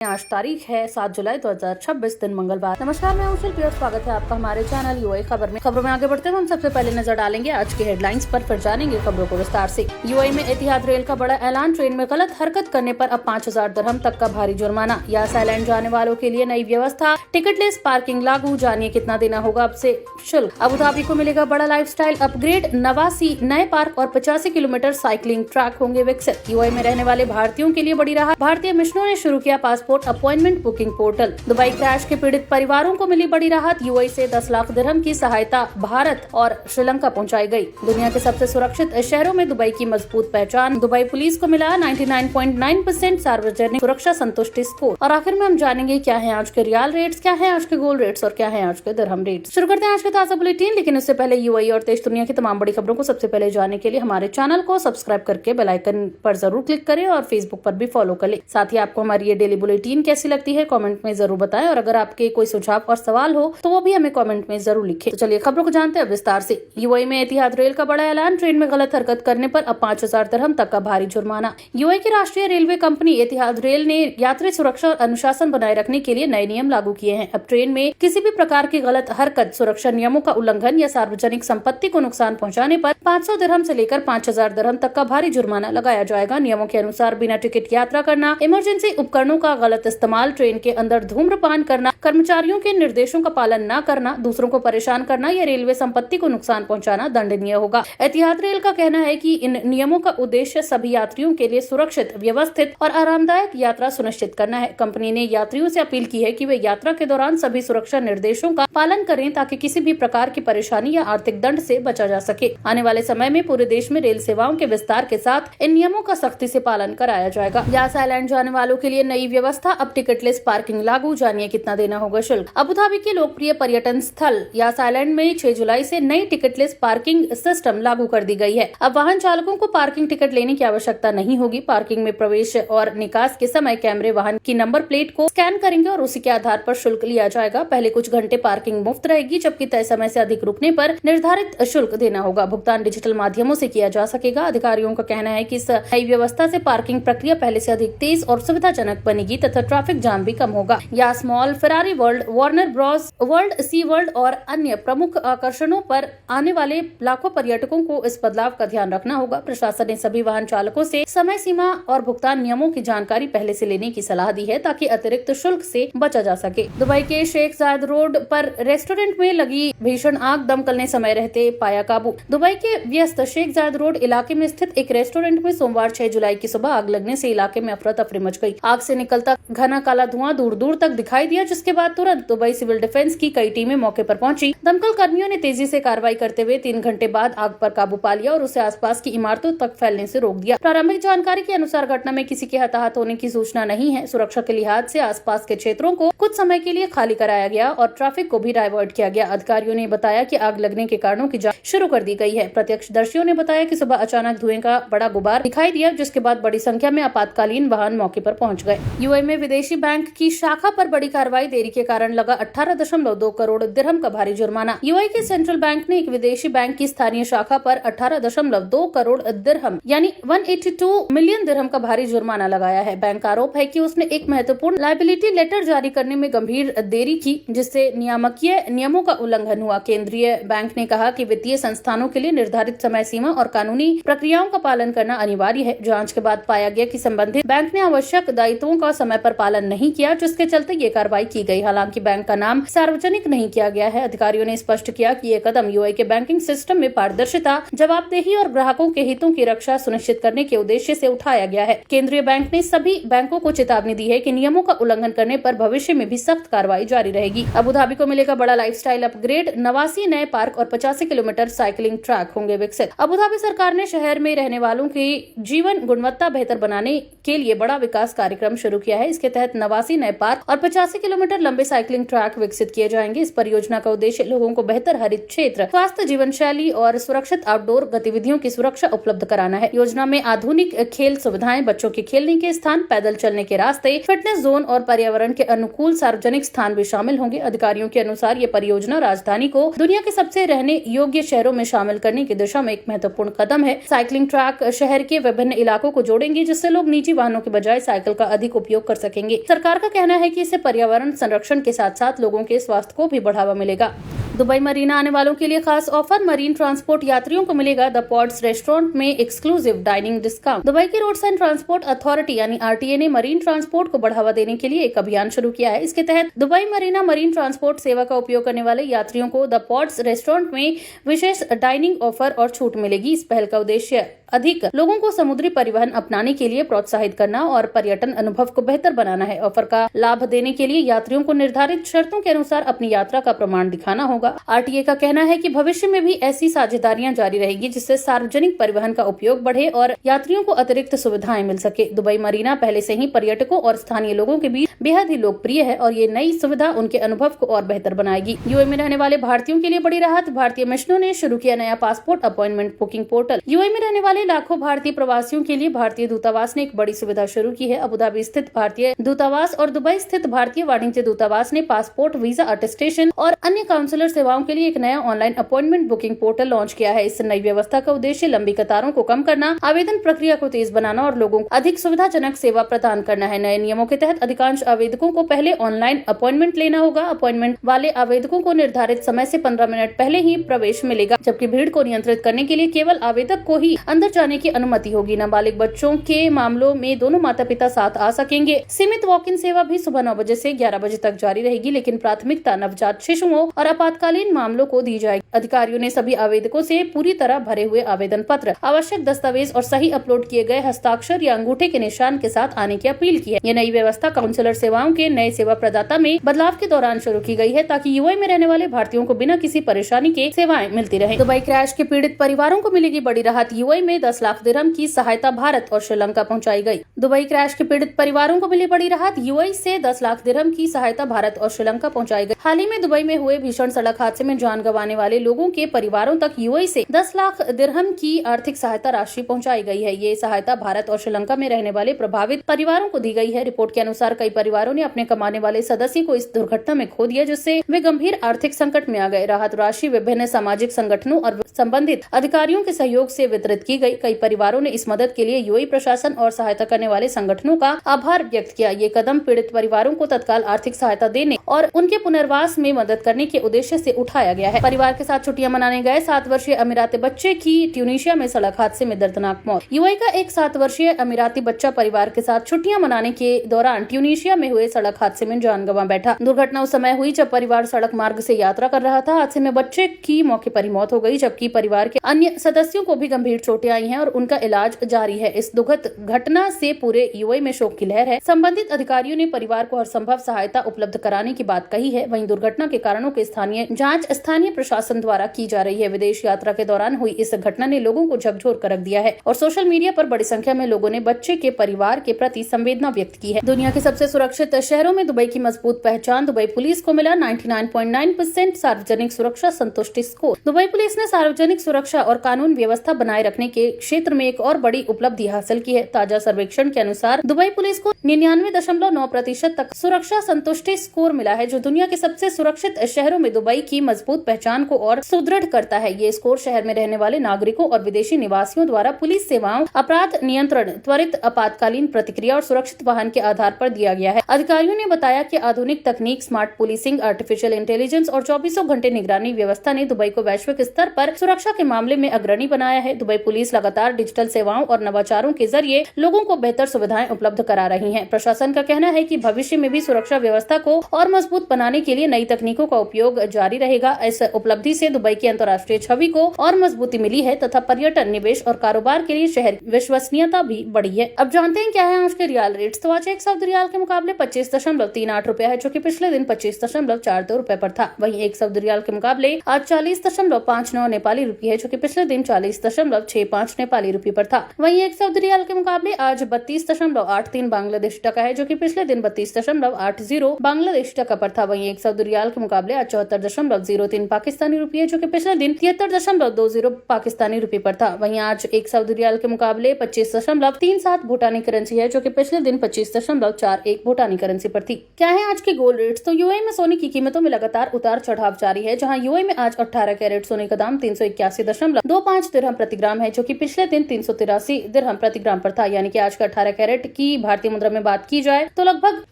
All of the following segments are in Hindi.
आज तारीख है 7 जुलाई 2026 दिन मंगलवार। नमस्कार, मैं हूं शिल्पी और स्वागत है आपका हमारे चैनल यूआई खबर में। खबरों में आगे बढ़ते हुए हम सबसे पहले नजर डालेंगे आज की हेडलाइंस पर, फिर जानेंगे खबरों को विस्तार से। यूआई में एतिहाद रेल का बड़ा ऐलान, ट्रेन में गलत हरकत करने पर अब 5000 दिरहम तक का भारी जुर्माना। यास आइलैंड जाने वालों के लिए नई व्यवस्था, टिकटलेस पार्किंग लागू, जानिए कितना देना होगा अब से शुल्क। अबू धाबी को मिलेगा बड़ा लाइफस्टाइल अपग्रेड, 89 नए पार्क और 85 किलोमीटर साइकिलिंग ट्रैक होंगे विकसित। यूआई में रहने वाले भारतीयों के लिए बड़ी राहत, भारतीय मिशनों ने शुरू किया passport appointment booking portal. Dubai crash के पीड़ित परिवारों को मिली बड़ी राहत, यूएई से 10 लाख दिरहम की सहायता भारत और श्रीलंका पहुंचाई गई। दुनिया के सबसे सुरक्षित शहरों में दुबई की मजबूत पहचान, दुबई पुलिस को मिला 99.9% सार्वजनिक सुरक्षा संतुष्टि स्कोर। और आखिर में हम जानेंगे क्या है आज के रियाल रेट्स, क्या है आज के गोल्ड रेट्स और क्या है आज के दिरहम रेट्स। शुरू करते हैं आज के ताजा बुलेटिन, लेकिन उससे पहले यूएई और देश दुनिया की तमाम बड़ी खबरों को सबसे पहले जानने के लिए हमारे चैनल को सब्सक्राइब करके बेल आइकन पर जरूर क्लिक करें और फेसबुक पर भी फॉलो कर ले। साथ ही आपको हमारी ये डेली बुलेटिन कैसी लगती है कमेंट में जरूर बताएं, और अगर आपके कोई सुझाव और सवाल हो तो वो भी हमें कमेंट में जरूर लिखें। तो चलिए खबरों को जानते हैं विस्तार से। यूएई में एतिहाद रेल का बड़ा ऐलान, ट्रेन में गलत हरकत करने पर अब 5000 दिरहम तक का भारी जुर्माना। यूएई की राष्ट्रीय रेलवे कंपनी एतिहाद रेल ने यात्री सुरक्षा और अनुशासन बनाए रखने के लिए नए नियम लागू किए हैं। अब ट्रेन में किसी भी प्रकार की गलत हरकत, सुरक्षा नियमों का उल्लंघन या सार्वजनिक संपत्ति को नुकसान पहुंचाने पर 500 दिरहम से लेकर 5000 दिरहम तक का भारी जुर्माना लगाया जाएगा। नियमों के अनुसार बिना टिकट यात्रा करना, इमरजेंसी उपकरणों का गलत इस्तेमाल, ट्रेन के अंदर धूम्रपान करना, कर्मचारियों के निर्देशों का पालन न करना, दूसरों को परेशान करना या रेलवे संपत्ति को नुकसान पहुंचाना दंडनीय होगा। एतिहाद रेल का कहना है कि इन नियमों का उद्देश्य सभी यात्रियों के लिए सुरक्षित, व्यवस्थित और आरामदायक यात्रा सुनिश्चित करना है। कंपनी ने यात्रियों से अपील की है कि वे यात्रा के दौरान सभी सुरक्षा निर्देशों का पालन करें ताकि किसी भी प्रकार की परेशानी या आर्थिक दंड से बचा जा सके। आने वाले समय में पूरे देश में रेल सेवाओं के विस्तार के साथ इन नियमों का सख्ती से पालन कराया जाएगा। यास आइलैंड जाने वालों के लिए नई व्यवस्था, अब टिकटलेस पार्किंग लागू, जानिए कितना देना होगा शुल्क। अबू धाबी के लोकप्रिय पर्यटन स्थल यास आइलैंड में 6 जुलाई से नई टिकटलेस पार्किंग सिस्टम लागू कर दी गई है। अब वाहन चालकों को पार्किंग टिकट लेने की आवश्यकता नहीं होगी। पार्किंग में प्रवेश और निकास के समय कैमरे वाहन की नंबर प्लेट को स्कैन करेंगे और उसी के आधार पर शुल्क लिया जाएगा। पहले कुछ घंटे पार्किंग मुफ्त रहेगी, जबकि तय समय से अधिक रुकने पर निर्धारित शुल्क देना होगा। भुगतान डिजिटल माध्यमों से किया जा सकेगा। अधिकारियों का कहना है कि इस नई व्यवस्था से पार्किंग प्रक्रिया पहले से अधिक तेज और सुविधाजनक बनेगी तथा ट्रैफिक जाम भी कम होगा। Yas mall, Ferrari world, Warner Bros world, sea world और अन्य प्रमुख आकर्षणों पर आने वाले लाखों पर्यटकों को इस बदलाव का ध्यान रखना होगा। प्रशासन ने सभी वाहन चालकों से समय सीमा और भुगतान नियमों की जानकारी पहले से लेने की सलाह दी है ताकि अतिरिक्त शुल्क से बचा जा सके। दुबई के शेख जायद रोड पर रेस्टोरेंट में लगी भीषण आग, दमकल ने समय रहते पाया काबू। दुबई के व्यस्त शेख जायद रोड इलाके में स्थित एक रेस्टोरेंट में सोमवार 6 जुलाई की सुबह आग लगने से इलाके में अफरा तफरी मच गई। आग से निकलता घना काला धुआं दूर दूर तक दिखाई दिया, जिसके बाद तुरंत दुबई सिविल डिफेंस की कई टीमें मौके पर पहुंची। दमकल कर्मियों ने तेजी से कार्रवाई करते हुए 3 घंटे बाद आग पर काबू पा लिया और उसे आसपास की इमारतों तक फैलने से रोक दिया। प्रारंभिक जानकारी के अनुसार घटना में किसी के हताहत होने की सूचना नहीं है। सुरक्षा के लिहाज से आसपास के क्षेत्रों को कुछ समय के लिए खाली कराया गया और ट्रैफिक को भी डायवर्ट किया गया। अधिकारियों ने बताया कि आग लगने के कारणों की जांच शुरू कर दी गई है। प्रत्यक्षदर्शियों ने बताया कि सुबह अचानक धुएं का बड़ा गुबार दिखाई दिया, जिसके बाद बड़ी संख्या में आपातकालीन वाहन मौके पर पहुंच गए। यूएई में विदेशी बैंक की शाखा पर बड़ी कार्रवाई, देरी के कारण लगा 18.2 करोड़ दिरहम का भारी जुर्माना। यूएई के सेंट्रल बैंक ने एक विदेशी बैंक की स्थानीय शाखा पर 18.2 करोड़ दिरहम यानी 182 मिलियन दिरहम का भारी जुर्माना लगाया है। बैंक का आरोप है कि उसने एक महत्वपूर्ण लायबिलिटी लेटर जारी करने में गंभीर देरी की, जिससे नियामकीय नियमों का उल्लंघन हुआ। केंद्रीय बैंक ने कहा कि वित्तीय संस्थानों के लिए निर्धारित समय सीमा और कानूनी प्रक्रियाओं का पालन करना अनिवार्य है। जांच के बाद पाया गया कि संबंधित बैंक ने आवश्यक दायित्वों का समय पर पालन नहीं किया, जिसके चलते ये कार्रवाई की गई। हालांकि बैंक का नाम सार्वजनिक नहीं किया गया है। अधिकारियों ने स्पष्ट किया कि ये कदम यूएई के बैंकिंग सिस्टम में पारदर्शिता, जवाबदेही और ग्राहकों के हितों की रक्षा सुनिश्चित करने के उद्देश्य से उठाया गया है। केंद्रीय बैंक ने सभी बैंकों को चेतावनी दी है कि नियमों का उल्लंघन करने पर भविष्य में भी सख्त कार्रवाई जारी रहेगी। अबू धाबी को मिलेगा बड़ा लाइफस्टाइल अपग्रेड, 89 नए पार्क और 85 किलोमीटर साइकिलिंग ट्रैक होंगे विकसित। अबू धाबी सरकार ने शहर में रहने वालों की जीवन गुणवत्ता बेहतर बनाने के लिए बड़ा विकास कार्यक्रम शुरू किया है। इसके तहत 89 नए पार्क और 85 किलोमीटर लंबे साइकिलिंग ट्रैक विकसित किए जाएंगे। इस परियोजना का उद्देश्य लोगों को बेहतर हरित क्षेत्र, स्वास्थ्य जीवन शैली और सुरक्षित आउटडोर गतिविधियों की सुरक्षा उपलब्ध कराना है। योजना में आधुनिक खेल सुविधाएं, बच्चों के खेलने के स्थान, पैदल चलने के रास्ते, फिटनेस जोन और पर्यावरण के अनुकूल सार्वजनिक स्थान भी शामिल होंगे। अधिकारियों के अनुसार ये परियोजना राजधानी को दुनिया के सबसे रहने योग्य शहरों में शामिल करने की दिशा में एक महत्वपूर्ण कदम है। साइकिलिंग ट्रैक शहर के विभिन्न इलाकों को जोड़ेंगे, जिससे लोग निजी वाहनों के बजाय साइकिल का अधिक उपयोग कर सकेंगे। सरकार का कहना है कि इससे पर्यावरण संरक्षण के साथ साथ लोगों के स्वास्थ्य को भी बढ़ावा मिलेगा। दुबई मरीना आने वालों के लिए खास ऑफर, मरीन ट्रांसपोर्ट यात्रियों को मिलेगा द पॉड्स रेस्टोरेंट में एक्सक्लूसिव डाइनिंग डिस्काउंट। दुबई की रोड्स एंड ट्रांसपोर्ट अथॉरिटी यानी आरटीए ने मरीन ट्रांसपोर्ट को बढ़ावा देने के लिए एक अभियान शुरू किया है। इसके तहत दुबई मरीना मरीन ट्रांसपोर्ट सेवा का उपयोग करने वाले यात्रियों को द पॉड्स रेस्टोरेंट में विशेष डाइनिंग ऑफर और छूट मिलेगी। इस पहल का उद्देश्य अधिक लोगों को समुद्री परिवहन अपनाने के लिए प्रोत्साहित करना और पर्यटन अनुभव को बेहतर बनाना है। ऑफर का लाभ देने के लिए यात्रियों को निर्धारित शर्तों के अनुसार अपनी यात्रा का प्रमाण दिखाना होगा। आरटीए का कहना है कि भविष्य में भी ऐसी साझेदारियां जारी रहेगी जिससे सार्वजनिक परिवहन का उपयोग बढ़े और यात्रियों को अतिरिक्त सुविधाएं मिल सके। दुबई मरीना पहले से ही पर्यटकों और स्थानीय लोगों के बीच बेहद ही लोकप्रिय है और ये नई सुविधा उनके अनुभव को और बेहतर बनाएगी। यूएई में रहने वाले भारतीयों के लिए बड़ी राहत, भारतीय मिशनों ने शुरू किया नया passport appointment booking portal. UAE में रहने वाले लाखों भारतीय प्रवासियों के लिए भारतीय दूतावास ने एक बड़ी सुविधा शुरू की है। अबुधाबी स्थित भारतीय दूतावास और दुबई स्थित भारतीय वाणिज्य दूतावास ने पासपोर्ट, वीजा अटेस्टेशन और अन्य काउंसलर सेवाओं के लिए एक नया online appointment booking portal launch किया है। इस नई व्यवस्था का उद्देश्य लंबी कतारों को कम करना, आवेदन प्रक्रिया को तेज बनाना और लोगों को अधिक सुविधाजनक सेवा प्रदान करना है। नए नियमों के तहत अधिकांश आवेदकों को पहले ऑनलाइन अपॉइंटमेंट लेना होगा। अपॉइंटमेंट वाले आवेदकों को निर्धारित समय से 15 मिनट पहले ही प्रवेश मिलेगा, जबकि भीड़ को नियंत्रित करने के लिए केवल आवेदक को ही अंदर जाने की अनुमति होगी। नाबालिग बच्चों के मामलों में दोनों माता पिता साथ आ सकेंगे। सीमित वॉक इन सेवा भी सुबह 9 बजे से 11 बजे तक जारी रहेगी, लेकिन प्राथमिकता नवजात शिशुओं और आपातकालीन मामलों को दी जाएगी। अधिकारियों ने सभी आवेदकों से पूरी तरह भरे हुए आवेदन पत्र, आवश्यक दस्तावेज और सही अपलोड किए गए हस्ताक्षर या अंगूठे के निशान के साथ आने की अपील की है। यह नई व्यवस्था काउंसलर सेवाओं के नए सेवा प्रदाता में बदलाव के दौरान शुरू की गई है ताकि यूएई में रहने वाले भारतीयों को बिना किसी परेशानी के सेवाएं मिलती रहे। दुबई क्रैश के पीड़ित परिवारों को मिलेगी बड़ी राहत। यूएई में 10 लाख दिरहम की सहायता भारत और श्रीलंका पहुंचाई गई। दुबई क्रैश के पीड़ित परिवारों को मिली बड़ी राहत। यूएई से 10 लाख दिरहम की सहायता भारत और श्रीलंका पहुंचाई गई। हाल ही में दुबई में हुए भीषण सड़क हादसे में जान गंवाने वाले लोगों के परिवारों तक यूएई से 10 लाख दिरहम की आर्थिक सहायता राशि पहुंचाई गई है। ये सहायता भारत और श्रीलंका में रहने वाले प्रभावित परिवारों को दी गई है। रिपोर्ट के अनुसार कई परिवारों ने अपने कमाने वाले सदस्य को इस दुर्घटना में खो दिया, जिससे वे गंभीर आर्थिक संकट में आ गए। राहत राशि विभिन्न सामाजिक संगठनों और संबंधित अधिकारियों के सहयोग से वितरित की गई। कई परिवारों ने इस मदद के लिए यूएई प्रशासन और सहायता करने वाले संगठनों का आभार व्यक्त किया। ये कदम पीड़ित परिवारों को तत्काल आर्थिक सहायता देने और उनके पुनर्वास में मदद करने के उद्देश्य से उठाया गया है। परिवार के साथ छुट्टियां मनाने गए 7 वर्षीय अमीराती बच्चे की ट्यूनीशिया में सड़क हादसे में दर्दनाक मौत। यूएई का एक 7 वर्षीय अमीराती बच्चा परिवार के साथ छुट्टियां मनाने के दौरान ट्यूनीशिया में हुए सड़क हादसे में जान गंवा बैठा। दुर्घटना उस समय हुई जब परिवार सड़क मार्ग से यात्रा कर रहा था। हादसे में बच्चे की मौके पर ही मौत हो गई, जबकि परिवार के अन्य सदस्यों को भी गंभीर चोटें आई हैं और उनका इलाज जारी है। इस दुखद घटना से पूरे यूएई में शोक की लहर है। संबंधित अधिकारियों ने परिवार को हर संभव सहायता उपलब्ध कराने की बात कही है। वहीं दुर्घटना के कारणों की स्थानीय प्रशासन द्वारा की जा रही है। विदेश यात्रा के दौरान हुई इस घटना ने लोगों को झकझोर कर रख दिया है और सोशल मीडिया पर बड़ी संख्या में लोगों ने बच्चे के परिवार के प्रति संवेदना व्यक्त की है। दुनिया के सबसे सुरक्षित शहरों में दुबई की मजबूत पहचान। दुबई पुलिस को मिला 99.9% सार्वजनिक सुरक्षा संतुष्टि स्कोर। दुबई पुलिस ने सार्वजनिक सुरक्षा और कानून व्यवस्था बनाए रखने के क्षेत्र में एक और बड़ी उपलब्धि हासिल की है। ताजा सर्वेक्षण के अनुसार दुबई पुलिस को 99.9% तक सुरक्षा संतुष्टि स्कोर मिला है, जो दुनिया के सबसे सुरक्षित शहरों में दुबई की मजबूत पहचान को और सुदृढ़ करता है। ये स्कोर शहर में रहने वाले नागरिकों और विदेशी निवासियों द्वारा पुलिस सेवाओं, अपराध नियंत्रण, त्वरित आपातकालीन प्रतिक्रिया और सुरक्षित वाहन के आधार पर दिया गया है। अधिकारियों ने बताया कि आधुनिक तकनीक, स्मार्ट पुलिसिंग, आर्टिफिशियल इंटेलिजेंस और 24 घंटे निगरानी व्यवस्था ने दुबई को वैश्विक स्तर पर सुरक्षा के मामले में अग्रणी बनाया है। दुबई पुलिस लगातार डिजिटल सेवाओं और नवाचारों के जरिए लोगों को बेहतर सुविधाएं उपलब्ध करा रही है। प्रशासन का कहना है कि भविष्य में भी सुरक्षा व्यवस्था को और मजबूत बनाने के लिए नई तकनीकों का उपयोग जारी रहेगा। इस उपलब्धि से दुबई की अंतर्राष्ट्रीय छवि को और मजबूती मिली है तथा पर्यटन, निवेश और कारोबार के लिए शहर विश्वसनीयता भी बढ़ी है। अब जानते हैं क्या है आज के रियाल रेट्स। तो आज एक सऊदी रियाल के मुकाबले 25.38 रुपया है, जो कि पिछले दिन 25.42 रुपए पर था। वहीं एक सऊदी रियाल के मुकाबले आज 40.59 नेपाली रुपये है, जो कि पिछले दिन 40.65 नेपाली रुपये पर था। वहीं एक सऊदी रियाल के मुकाबले आज 32.83 बांग्लादेशी टका है, जो कि पिछले दिन 32.80 बांग्लादेशी टका पर था। वहीं एक सऊदी रियाल के मुकाबले आज 74 75.03 पाकिस्तानी रुपये, जो कि पिछले दिन 73.20 पाकिस्तानी रुपये पर था। वहीं आज एक सऊदी रियाल के मुकाबले 25.37 भूटानी करेंसी है, जो कि पिछले दिन 25.41 भूटानी करेंसी पर थी। क्या है आज के गोल्ड रेट्स? तो यूएई में सोने की कीमतों में लगातार उतार चढ़ाव जारी है, जहां यूएई में आज 18 कैरेट सोने का दाम 381.25 दिरहम प्रति ग्राम है, जो कि पिछले दिन 383 दिरहम प्रति ग्राम पर था। यानी कि आज का 18 कैरेट की भारतीय मुद्रा में बात की जाए तो लगभग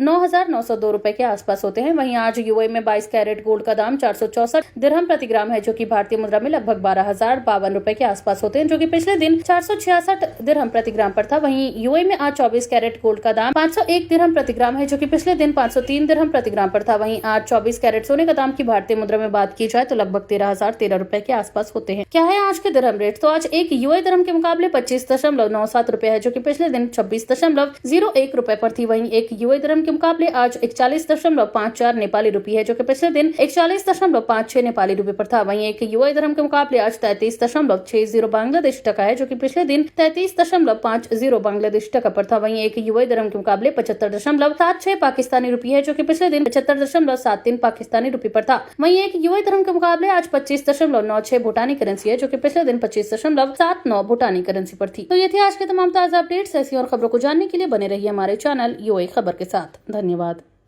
9,902 रुपए के आसपास होते हैं। वहीं आज यूएई में 22 कैरेट गोल्ड का दाम 464 दिरहम प्रति ग्राम है, जो कि भारतीय मुद्रा में लगभग 12,052 रुपए के आसपास होते हैं, जो कि पिछले दिन 466 दिरहम प्रति ग्राम पर था। वहीं यूएई में आज 24 कैरेट गोल्ड का दाम 501 दिरहम प्रति ग्राम है, जो कि पिछले दिन 503 दिरहम प्रति ग्राम पर था। वहीं आज 24 कैरेट सोने का दाम की भारतीय मुद्रा में बात की जाए तो लगभग 13,013 रुपए के आसपास होते हैं। क्या है आज के दिरहम रेट? तो आज एक यूएई दिरहम के मुकाबले 25.97 रुपए है, जो कि पिछले दिन 26.01 रुपए पर थी। वहीं एक यूएई दिरहम के मुकाबले आज 41.54 नेपाली रुपये है, जो कि पिछले दिन 41.56 नेपाली रुपये पर था। वहीं एक यूएई दिरहम के मुकाबले आज 33.60 बांग्लादेशी टका है, जो कि पिछले दिन 33.50 बांग्लादेशी टका पर था। वहीं एक यूएई दिरहम के मुकाबले 75.76 पाकिस्तानी रुपये है, जो कि पिछले दिन 75.73 पाकिस्तानी रुपये पर था। वहीं एक यूएई दिरहम के मुकाबले आज 25.96 भूटानी करेंसी है, जो कि पिछले दिन 25.79 भूटानी करेंसी पर थी। तो ये थी आज के तमाम ताजा अपडेट्स। ऐसी और खबरों को जानने के लिए बने रहिए हमारे चैनल यूएई खबर के साथ। धन्यवाद।